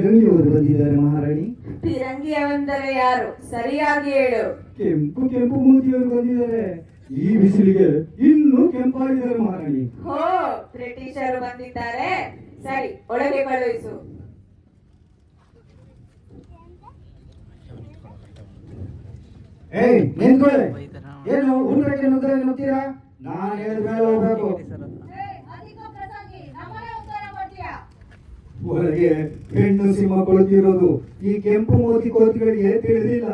ಫಿರಂಗಿಯವರು ಬಂದಿದ್ದಾರೆ ಮಹಾರಾಣಿ. ಫಿರಂಗಿಯವೆಂದರೆ ಯಾರು? ಸರಿಯಾಗಿ ಹೇಳು. ಕೆಂಪು ಕೆಂಪು ಮೂತಿಯವರು ಬಂದಿದ್ದಾರೆ. ಈ ಬಿಸಿಲಿಗೆ ಇನ್ನೂ ಕೆಂಪಾಗಿದ್ದಾರೆ ಮಹಾರಾಣಿ. ಹೋ, ಬ್ರಿಟಿಷರು ಬಂದಿದ್ದಾರೆ. ಸರಿ, ಒಳಗೆ ಕಳುಹಿಸು. ಏಯ್ ನಿಂತ್ಕೊಳ್ಳಿ. ಏನು ಊಟಕ್ಕೆ ನುಗ್ತೀರಾ? ನಾನು ಹೇಳಿದ ಹೋಗ್ಬೇಕು. ಒಳಗೆ ಹೆಣ್ಣು ಸಿಂಹ ಕೊಳ್ತಿರೋದು ಈ ಕೆಂಪು ಮೋತಿ ಕೋತಿಗಳಿಗೆ ತಿಳಿದಿಲ್ಲ.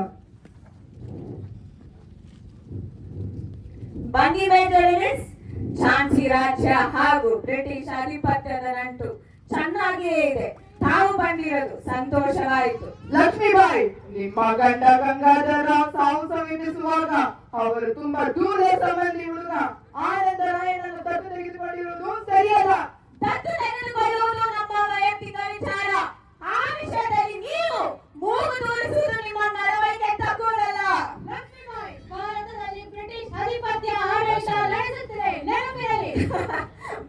ಝಾನ್ಸಿ ರಾಜ್ಯ ಹಾಗೂ ಬ್ರಿಟಿಷ್ ಆಧಿಪತ್ಯದ ನಂಟು ಚೆನ್ನಾಗಿಯೇ ಇದೆ. ತಾವು ಬಂದಿರೋದು ಸಂತೋಷವಾಯಿತು. ಲಕ್ಷ್ಮೀಬಾಯಿ, ನಿಮ್ಮ ಗಂಡ ಗಂಗಾಧರ ಸಾವು ಸಮೀಪಿಸುವಾಗ ಅವರು ತುಂಬಾ ದೂರ ಸಂಬಂಧಿ ಹುಡುಗ ಆನಂದ ರಾಯನನ್ನು ದತ್ತು ತೆಗೆದುಕೊಂಡಿರುವುದು ಸರಿಯಲ್ಲ. ದತ್ತು ತೆಗೆದುಕೊಳ್ಳುವುದು ನಮ್ಮ ವೈಯಕ್ತಿಕ ವಿಚಾರ. ಆ ವಿಷಯದಲ್ಲಿ ನೀವು ಮೂಗು ತೋರಿಸುವುದು ನಿಮ್ಮ ನಡವಳಿಕೆ ತಕ್ಕುವುದಲ್ಲ. ಲಕ್ಷ್ಮೀಬಾಯಿ, ಭಾರತದಲ್ಲಿ ಬ್ರಿಟಿಷ್ ಆಧಿಪತ್ಯ ಆಡಳಿತ ನಡೆಸುತ್ತಿದೆ, ನೆನಪಿರಲಿ.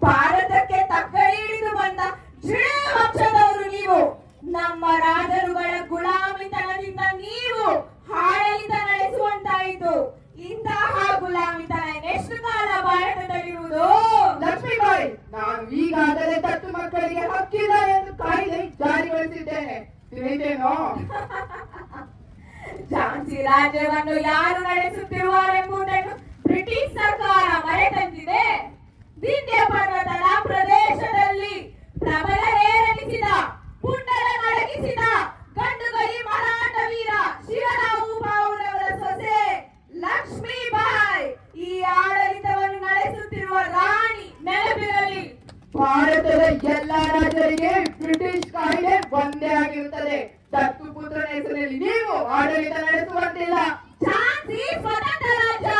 ಭಾರತಕ್ಕೆ ತಕ್ಕಡಿ ಹಿಡಿದು ಬಂದ ಜಿಳೆ ವಂಶದವರು ನೀವು. ನಮ್ಮ ರಾಜರುಗಳ ಗುಲಾಮಿತನದಿಂದ ನೀವು ಆಡಳಿತ ನಡೆಸುವಂತಾಯಿತು. ಇಂತಹ ಗುಲಾಮಿತನ ಎಷ್ಟು ಕಾಲ ಭಾರತದಲ್ಲಿರುವುದು? ಲಕ್ಷ್ಮೀಬಾಯಿ, ನಾನು ಈಗಾಗಲೇ ದತ್ತು ಮಕ್ಕಳಿಗೆ ಹಕ್ಕಿಲ್ಲ ಎಂದು ಕಾಯ್ದೆ ಜಾರಿಗೊಳಿಸಿದ್ದೇನೆ, ತಿಳಿದೇನೋ? ಝಾನ್ಸಿ ರಾಜ್ಯವನ್ನು ಯಾರು ನಡೆಸುತ್ತಿರುವರೆಂಬುದನ್ನು ಬ್ರಿಟಿಷ್ ಸರ್ಕಾರ ಮರೆತಂದಿದೆ. ವಿಂಧ್ಯ ಪರ್ವತದ ಪ್ರದೇಶದಲ್ಲಿ ಪ್ರಬಲರೇರನಿಸಿದ ಪುಂಡರ ನಡಗಿಸಿದ ಗಂಡುಗಲಿ ಮರಾಠ ವೀರ ಶಿವರಾವು ಬಾವುರವರ ಸೊಸೆ ಲಕ್ಷ್ಮೀಬಾಯಿ ಈ ಆಡಳಿತವನ್ನು ನಡೆಸುತ್ತಿರುವ ರಾಣಿ, ನೆನಪಿರಲಿ. ಭಾರತದ ಎಲ್ಲಾ ರಾಜರಿಗೆ ಬ್ರಿಟಿಷ್ ಕಾಯ್ದೆ ಒಂದೇ ಆಗಿರುತ್ತದೆ. ದತ್ತು ಪುತ್ರನ ಹೆಸರಿನಲ್ಲಿ ನೀವು ಆಡಳಿತ ನಡೆಸುವಂತಿಲ್ಲ. ಝಾನ್ಸಿ ಸ್ವತಂತ್ರ ರಾಜ್ಯ,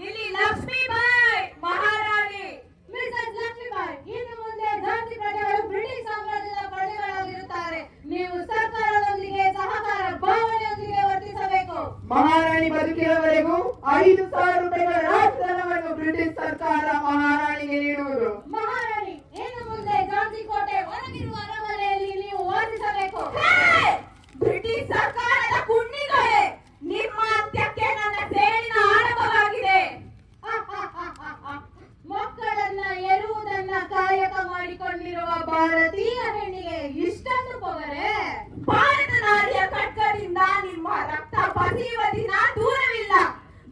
ಇಲ್ಲಿ ಲಕ್ಷ್ಮೀಬಾಯಿ ಮಹಾರಾಣಿ. ಮಿಸಸ್ ಲಕ್ಷ್ಮೀಬಾಯಿ, ಇನ್ನು ಮುಂದೆ ಝಾನ್ಸಿ ಪ್ರಜೆಗಳು ಬ್ರಿಟಿಷ್ ಸಾಮ್ರಾಜ್ಯದ ಪ್ರಜೆಗಳಾಗಿರುತ್ತಾರೆ. ನೀವು ಸರ್ಕಾರದೊಂದಿಗೆ ಸಹಕಾರ ಭಾವನೆಯೊಂದಿಗೆ ವರ್ತಿಸಬೇಕು. ಮಹಾರಾಣಿ ಬದುಕಿರುವವರೆಗೂ 5,000 ರೂಪಾಯಿಗಳ ರಾಜಧನವನ್ನು ಬ್ರಿಟಿಷ್ ಸರ್ಕಾರ ಮಹಾರಾಣಿಗೆ ನೀಡುವುದು. ಮಹಾರಾಣಿ, ಇನ್ನು ಮುಂದೆ ಝಾನ್ಸಿ ಕೋಟೆ ಒಳಗಿರುವ ಅರಮನೆಯಲ್ಲಿ ನೀವು ವಾಸಿಸಬೇಕು. ಬ್ರಿಟಿಷ್ ಸರ್ಕಾರದ ಕುಣ್ಣಿಗಳೇ, ನಿಮ್ಮ ಅಂತ್ಯಕ್ಕೆ ನನ್ನ ಸೇಡಿನ ಆರಂಭವಾಗಿದೆ. ಮಕ್ಕಳನ್ನ ಎರುವುದನ್ನ ಕಾಯಕ ಮಾಡಿಕೊಂಡಿರುವ ಭಾರತೀಯ ಹೆಣ್ಣಿಗೆ ಇಷ್ಟೊಂದು ಪೊಗರೆ? ಭಾರತ ನಾರಿಯ ಖಡ್ಗದಿಂದ ನಿಮ್ಮ ರಕ್ತ ಬಸಿಯುವ ದಿನ ದೂರವಿಲ್ಲ.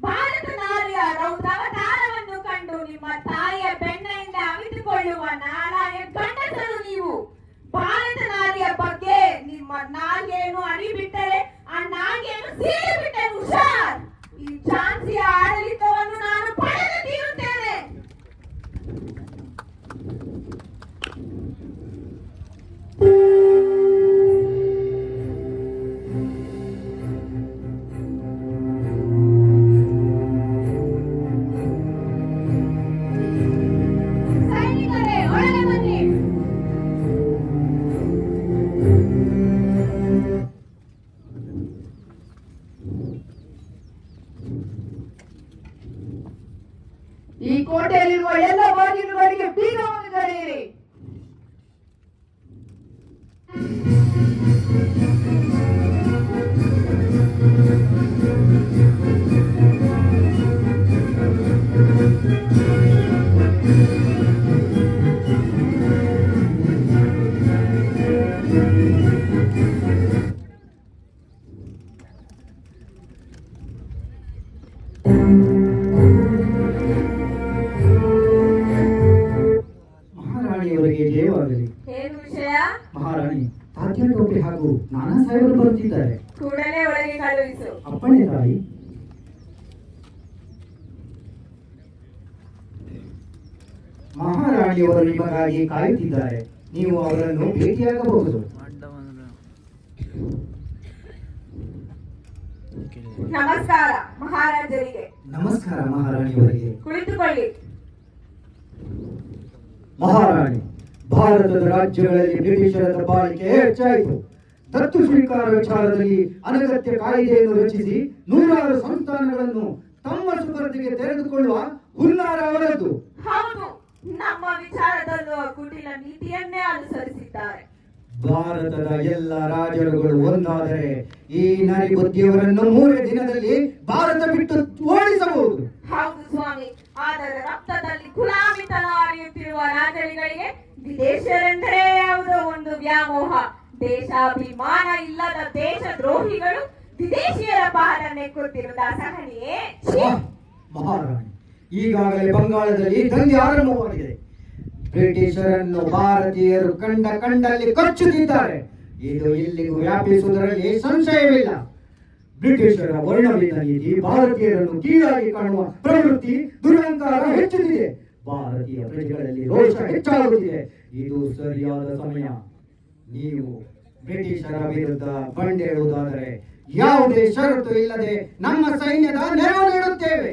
ಭಾರತ ನಾರಿಯ ರೌದ್ರಾವತಾರವನ್ನು ಕಂಡು ನಿಮ್ಮ ತಾಯಿಯ ಬೆಣ್ಣೆಯಿಂದ ಅವಿತುಕೊಳ್ಳುವ ನಾರಾಯ ಗಂಡಸರು ನೀವು. ಭಾರತ ನಾರಿಯ ಬಗ್ಗೆ ನಿಮ್ಮ ನಾಲ್ಗೆಯನ್ನು ಅರಿಬಿಟ್ಟರೆ ಆ ನಾಲ್ಗೆಯನ್ನು ಸೀಳಿ ಬಿಟ್ಟರೆ ಹುಷಾರ್. ಈ ಝಾನ್ಸಿಯ ಆಡಳಿತವನ್ನು ನಾನು ಪಡೆದು ತೀರುತ್ತೇನೆ. ಸೈನಿಕರೇ, ಒಳಗೆ ಬನ್ನಿ. ಈ ಕೋಟೆಯಲ್ಲಿರುವ ಎಲ್ಲ ಬಾಗಿಲುಗಳಿಗೆ ಬೀಗವನ್ನು ಕರೆಯಿರಿ. ಮಹಾರಾಣಿಯವರಿಗೆ ಜಯವಾಗಲಿ. ಏನು ವಿಷಯ? ಮಹಾರಾಣಿ, ತಾತ್ಯ ಟೋಪಿ ಹಾಗೂ ನಾನಾ ಸಾಹೇಬರು ಬರುತ್ತಿದ್ದಾರೆ. ಕೂಡಲೇ ಒಳಗೆ ಕಳುಹಿಸು. ಅಪ್ಪಣೆ ತಾಯಿ. ಮಹಾರಾಣಿಯವರು ನಿಮಗಾಗಿ ಕಾಯುತ್ತಿದ್ದಾರೆ. ನೀವು ಅವರನ್ನು ಭೇಟಿಯಾಗಬಹುದು. ನಮಸ್ಕಾರ ಮಹಾರಾಜರಿಗೆ. ನಮಸ್ಕಾರ ಮಹಾರಾಣಿಯವರಿಗೆ. ಕುಳಿತುಕೊಳ್ಳಿ. ಮಹಾರಾಣಿ, ಭಾರತದ ರಾಜ್ಯಗಳಲ್ಲಿ ಬ್ರಿಟಿಷರ ದಬ್ಬಾಳಿಕೆ ಹೆಚ್ಚಾಯಿತು. ದತ್ತು ಸ್ವೀಕಾರ ವಿಚಾರದಲ್ಲಿ ಅನಗತ್ಯ ಕಾಯ್ದೆಯನ್ನು ರಚಿಸಿ ನೂರಾರು ಸಂಸ್ಥಾನಗಳನ್ನು ತಮ್ಮ ಸುಪರ್ದಿಗೆ ತೆರೆದುಕೊಳ್ಳುವ ಹುನ್ನಾರ ಅವರದ್ದು. ಹೌದು, ನಮ್ಮ ವಿಚಾರದಲ್ಲೂ ಕುಟಿಲ ನೀತಿಯನ್ನೇ ಅನುಸರಿಸಿದ್ದಾರೆ. ಭಾರತದ ಎಲ್ಲ ರಾಜರುಗಳು ಒಂದಾದರೆ ಈ ನರಿಬುದ್ಧಿಯವರನ್ನು 3 ದಿನದಲ್ಲಿ ಭಾರತ ಬಿಟ್ಟು ಓಡಿಸಬಹುದು. ಹೌದು ಸ್ವಾಮಿ, ಆದರೆ ರಕ್ತದಲ್ಲಿ ಗುಲಾಮಿತನ ಅರಿಯುತ್ತಿರುವ ರಾಜರುಗಳಿಗೆ ವಿದೇಶರೆಂದರೆ ಯಾವುದೋ ಒಂದು ವ್ಯಾಮೋಹ. ದೇಶಾಭಿಮಾನ ಇಲ್ಲದ ದೇಶದ್ರೋಹಿಗಳು ವಿದೇಶಿಯರ ಪಹರ ನೆಕ್ಕುತ್ತಿರುವುದ ಸಹನೆಯೇ? ಮಹಾರಾಣಿ, ಈಗಾಗಲೇ ಬಂಗಾಳದಲ್ಲಿ ದಂಗೆ ಆರಂಭವಾಗಿದೆ. ಬ್ರಿಟಿಷರನ್ನು ಭಾರತೀಯರು ಕಂಡಲ್ಲಿ ಕಚ್ಚುತ್ತಿದ್ದಾರೆ. ಇದು ಇಲ್ಲಿಗೂ ವ್ಯಾಪಿಸುವುದರಲ್ಲಿ ಸಂಶಯವಿಲ್ಲ. ಬ್ರಿಟಿಷರ ವರ್ಣಭೇದ ನೀತಿ, ಭಾರತೀಯರನ್ನು ಕೀಳಾಗಿ ಕಾಣುವ ಪ್ರವೃತ್ತಿ, ದುರಹಂಕಾರ ಹೆಚ್ಚುತ್ತಿದೆ. ಭಾರತೀಯ ಪ್ರಜೆಗಳಲ್ಲಿ ರೋಷ ಹೆಚ್ಚಾಗುತ್ತಿದೆ. ಇದು ಸರಿಯಾದ ಸಮಯ. ನೀವು ಬ್ರಿಟಿಷರ ವಿರುದ್ಧ ಬಂಡೇಳುವುದಾದರೆ ಯಾವುದೇ ಷರತ್ತು ಇಲ್ಲದೆ ನಮ್ಮ ಸೈನ್ಯದ ನೆರವು ನೀಡುತ್ತೇವೆ.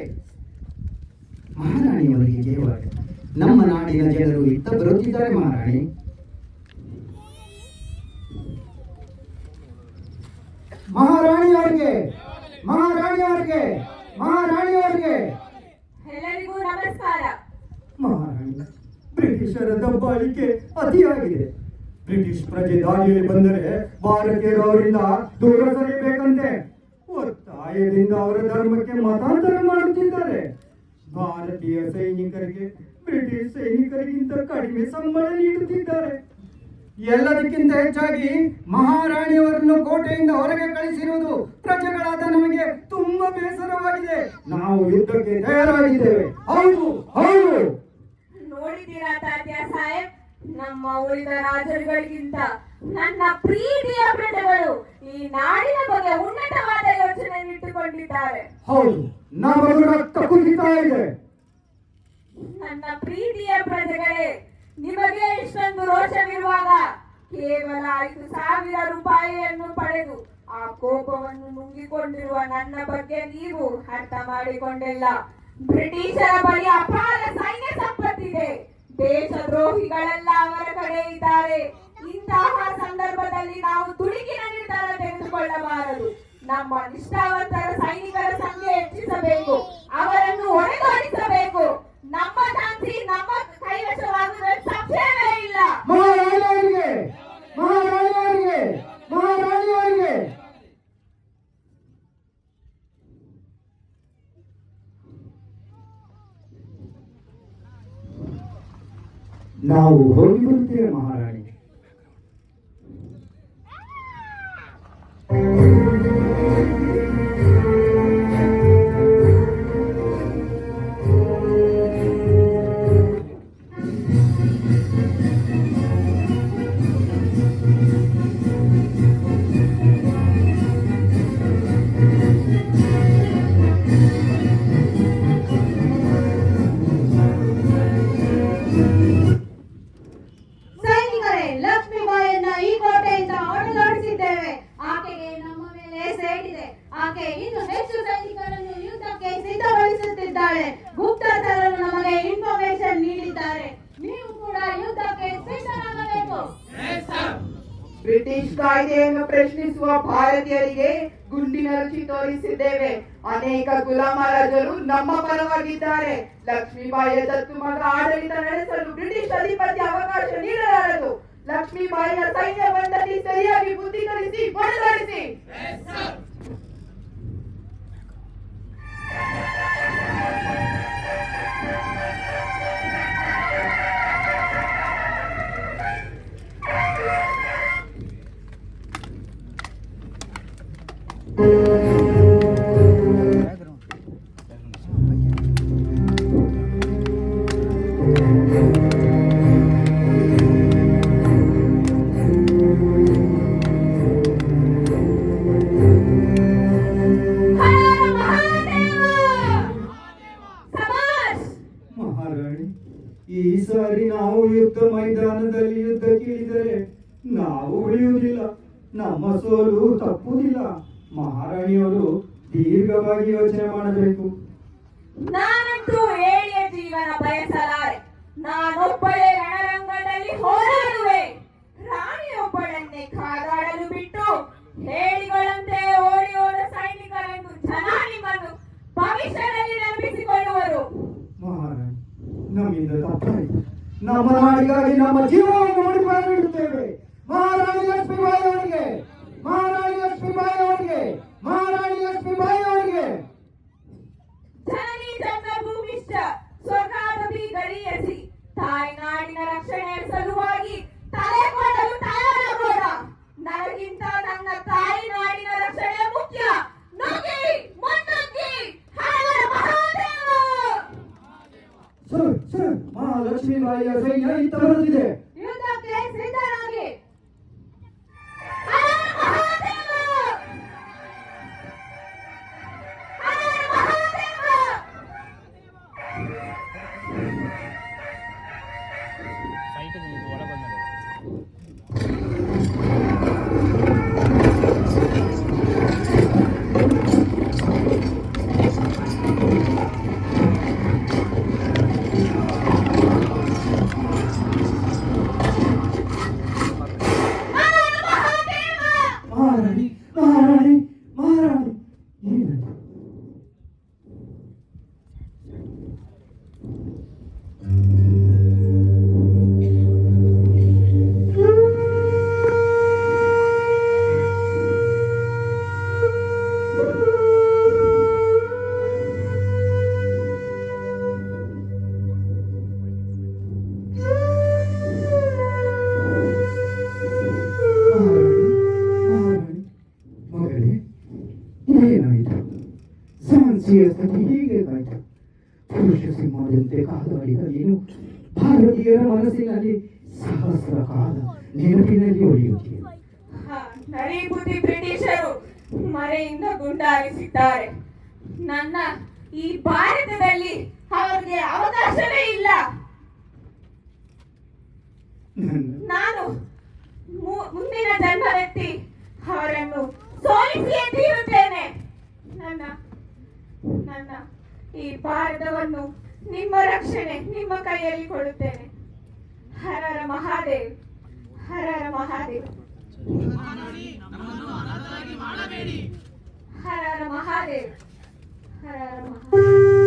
ಮಹಾರಾಣಿಯವರಿಗೆ ಜಯವಾಗಲಿ. ನಮ್ಮ ನಾಡಿನ ಜನರು ಇತ್ತ ಬರುತ್ತಿದ್ದಾರೆ ಮಹಾರಾಣಿ. ಮಹಾರಾಣಿಯವರಿಗೆ ಮಹಾರಾಣಿಯವರಿಗೆ ಮಹಾರಾಣಿಯವರಿಗೆ ಎಲ್ಲರಿಗೂ ನಮಸ್ಕಾರ. ಮಹಾರಾಣಿ, ಬ್ರಿಟಿಷರ ದಬ್ಬಾಳಿಕೆ ಅತಿಯಾಗಿದೆ. ಬ್ರಿಟಿಷ್ ಪ್ರಜೆ ದಾಳಿಯಲ್ಲಿ ಬಂದರೆ ಭಾರತೀಯರು ಅವರಿಂದ ದೂರ ಸರಿಯಬೇಕಂತೆ ಒತ್ತಾಯದಿಂದ ಅವರ ಧರ್ಮಕ್ಕೆ ಮತಾಂತರ ಮಾಡುತ್ತಿದ್ದಾರೆ. ಭಾರತೀಯ ಸೈನಿಕರಿಗೆ ಬ್ರಿಟಿಷ್ ಸೈನಿಕರಿಗಿಂತ ಕಡಿಮೆ ಸಂಬಳ ನೀಡುತ್ತಿದ್ದಾರೆ. ಎಲ್ಲದಕ್ಕಿಂತ ಹೆಚ್ಚಾಗಿ ಮಹಾರಾಣಿಯವರನ್ನು ಕೋಟೆಯಿಂದ ಹೊರಗೆ ಕಳಿಸಿರುವುದು ಪ್ರಜೆಗಳಾದ ನಮಗೆ ತುಂಬಾ ಬೇಸರವಾಗಿದೆ. ನಾವು ಯುದ್ಧಕ್ಕೆ ತಯಾರಾಗಿದ್ದೇವೆ. ಹೌದು ಹೌದು. ನೋಡಿದ್ದೀರಾ ತಾತ್ಯ ಸಾಹೇಬ್, ನಮ್ಮ ಉಳಿದ ರಾಜರುಗಳಿಗಿಂತ ನನ್ನ ಪ್ರೀತಿಯ ಪ್ರಜೆಗಳು ಈ ನಾಡಿನ ಬಗ್ಗೆ ಉನ್ನತವಾದ ಯೋಚನೆ ಇಟ್ಟುಕೊಂಡಿದ್ದಾರೆ. ಹೌದು, ನಮ್ಮದು ರಕ್ತ ಕುದಿತಾ ಇದೆ. ನನ್ನ ಪ್ರೀತಿಯ ಪ್ರಜೆಗಳೇ, ನಿಮಗೆ ಇಷ್ಟೊಂದು ರೋಷವಿರುವಾಗ ಕೇವಲ 5,000 ರೂಪಾಯಿಯನ್ನು ಪಡೆದು ಆ ಕೋಪವನ್ನು ನುಂಗಿಕೊಂಡಿರುವ ನನ್ನ ಬಗ್ಗೆ ನೀವು ಅರ್ಥ ಮಾಡಿಕೊಂಡಿಲ್ಲ. ಬ್ರಿಟಿಷರ ಬಳಿ ಅಪಾರ ಸೈನ್ಯ ಸಂಪತ್ತಿದೆ. ದೇಶದ್ರೋಹಿಗಳೆಲ್ಲ ಅವರ ಕಡೆ ಇದ್ದಾರೆ. ಇಂತಹ ಸಂದರ್ಭದಲ್ಲಿ ನಾವು ತುಡುಕಿನ ನಿರ್ಧಾರ ತೆಗೆದುಕೊಳ್ಳಬಾರದು. ನಮ್ಮ ನಿಷ್ಠಾವಂತರ ಸೈನಿಕರ ಸಂಖ್ಯೆ ಹೆಚ್ಚಿಸಬೇಕು. ಅವರನ್ನು ಹೊಡೆದೋಡಿಸಬೇಕು. ನಮ್ಮ ಶಾಂತಿ ನಮ್ಮ ಕೈವಶವಾಗುವ ಸಂಶಯವೇ ಇಲ್ಲ. ಮಹಾರಾಣಿಯವರಿಗೆ ಮಹಾರಾಣಿಯವರಿಗೆ ಮಹಾರಾಣಿಯವರಿಗೆ ನಾವು ಹೋಗಿ ಬರುತ್ತೇವೆ ಮಹಾರಾಣಿ. ಸೈನಿಕರೇ, ಲಕ್ಷ್ಮೀಬಾಯಿಯನ್ನ ಈ ಕೋಟೆಯಿಂದ ಹೊಡೆದೋಡಿಸಿದ್ದೇವೆ. ಆಕೆಗೆ ನಮ್ಮ ಮೇಲೆ ಸೇಡಿದೆ. ಆಕೆ ಇನ್ನು ಹೆಚ್ಚು ಸೈನಿಕರನ್ನು ಯುದ್ಧಕ್ಕೆ ಸಿದ್ಧಗೊಳಿಸುತ್ತಿದ್ದಾಳೆ. ಗುಪ್ತಚರರು ನಮಗೆ ಇನ್ಫಾರ್ಮೇಶನ್ ನೀಡಿದ್ದಾರೆ. ನೀವು ಕೂಡ ಯುದ್ಧಕ್ಕೆ ಸಿದ್ಧರಾಗಬೇಕು. ಬ್ರಿಟಿಷ್ ಕಾಯ್ದೆಯನ್ನು ಪ್ರಶ್ನಿಸುವ ಭಾರತೀಯರಿಗೆ ಗುಂಡಿನ ರುಚಿ ತೋರಿಸಿದ್ದೇವೆ. ಅನೇಕ ಗುಲಾಮ ರಾಜರು ನಮ್ಮ ಪರವಾಗಿದ್ದಾರೆ. ಲಕ್ಷ್ಮೀಬಾಯಿಯ ದತ್ತು ಮಗ ಆಡಳಿತ ನಡೆಸಲು ಬ್ರಿಟಿಷ್ ಅಧಿಪತಿ ಅವಕಾಶ ನೀಡಲಾರದು. ಲಕ್ಷ್ಮೀಬಾಯಿಯ ಸೈನ್ಯ ಬಂದಲ್ಲಿ ಸರಿಯಾಗಿ ಬುದ್ಧಿ ಕಲಿಸಿ ಹೊಡೆದಾಡಿಸಿ. ಮಹಾರಾಣಿ, ಈ ಸಾರಿ ನಾವು ಯುದ್ಧ ಮೈದಾನದಲ್ಲಿ ಯುದ್ಧಕ್ಕಿಳಿದರೆ ನಾವು ಉಳಿಯುವುದಿಲ್ಲ. ನಮ್ಮ ಸೋಲು ತಪ್ಪುವುದಿಲ್ಲ. ಮಹಾರಾಣಿಯವರು ದೀರ್ಘವಾಗಿ ಯೋಚನೆ ಮಾಡಬೇಕು. ನಾನಂತೂ ಏಳಿಯ ಜೀವನ ಬಯಸಲಾರೆ. ನಾನೊಬ್ಬಳೇ ರಣರಂಗದಲ್ಲಿ ಹೋರಾಡುವೆ. ರಾಣಿಯೊಬ್ಬಳನ್ನೇ ಕಾದಾಡಲು ಬಿಟ್ಟು ಹೇಳಿಗಳಂತೆ ಓಡಿ ಹೋದ ಸೈನಿಕರನ್ನು ಜನ ನಿಮ್ಮನ್ನು ಭವಿಷ್ಯದಲ್ಲಿ ನೆನಪಿಸಿಕೊಳ್ಳುವರು. ಮಹಾರಾಣಿ, ನಮ್ಮಿಂದ ತಪ್ಪಾಯಿತು. ನಮ್ಮ ನಾಡಿಗಾಗಿ ನಮ್ಮ ಜೀವವನ್ನು ಮುಡಿಪಾಗಿಡುತ್ತೇವೆ. ಮಹಾರಾಣಿ ಮಹಾರಾಣಿ ಲಕ್ಷ್ಮೀಬಾಯಿ ಅವರಿಗೆ. ಜನನಿ ಜನ್ಮಭೂಮಿಶ್ಚ ಸ್ವರ್ಗಾದಪಿ ಗರೀಯಸಿ. ತಾಯ್ನಾಡಿನ ರಕ್ಷಣೆಯ ಸಲುವಾಗಿ ತಲೆ ಕೊಡಲು ತಯಾರಾಗೋಣ. ನನಗಿಂತ ನನ್ನ ತಾಯ್ನಾಡಿನ ರಕ್ಷಣೆ ಮುಖ್ಯ. ನುಗ್ಗಿ ಮುನ್ನುಗ್ಗಿ ಹರ ಮಹಾದೇವ. ಸರ್ ಸರ್, ಮಹಾಲಕ್ಷ್ಮೀಬಾಯಿಯ ಸೈನ್ಯ ಇತ್ತ ಬರುತ್ತಿದೆ. ಯುದ್ಧಕ್ಕೆ ಸಿದ್ಧರಾಗಿ. ಹರ ಮಹಾದೇವ. ಹರ ಮಹಾದೇವ. ಫೈಟ್ ಒಳಗೆ ಬಂದಾಗ ಮಹಾರಾಣಿ ಮಹಾರಾಣಿ ಮಹಾರಾಣಿ ಏನದು? ಮಗಳೇ, ಇದೇನಾಯಿತು? ಝಾನ್ಸಿಯ ಸ್ಥಿತಿ ಹೀಗೆ ಆಯಿತು. ಪುರುಷ ಸಿಂಹದಂತೆ ಕಾದಾಡಿದ ನೀನು ಭಾರತೀಯರ ಮನಸ್ಸಿನಲ್ಲಿ ಸಹಸ್ರ ಕಾಲ ನೆನಪಿನಲ್ಲಿ ಉಳಿಯುತ್ತೀಯ. ನರಿಬುದ್ಧಿ ಬ್ರಿಟಿಷರು ಮರೆಯಿಂದ ಗುಂಡಾರಿಸಿದ್ದಾರೆ. ನನ್ನ ಈ ಭಾರತದಲ್ಲಿ ಅವರಿಗೆ ಅವಕಾಶವೇ ಇಲ್ಲ. ನಾನು ಮುಂದಿನ ಜನ್ಮವೆತ್ತಿ ಅವರನ್ನು ಸೋಲಿಸಿಯೇ ತೀರುತ್ತೇನೆ. ನನ್ನ ನನ್ನ ಈ ಭಾರತವನ್ನು ನಿಮ್ಮ ರಕ್ಷಣೆ ನಿಮ್ಮ ಕೈಯಲ್ಲಿ ಕೊಡುತ್ತೇನೆ. ಹರರ ಮಹಾದೇವ್, ಹರರ ಮಹಾದೇವ್, ಹರರ ಮಹಾದೇವ್, ಹರರ ಮಹಾದೇವ್.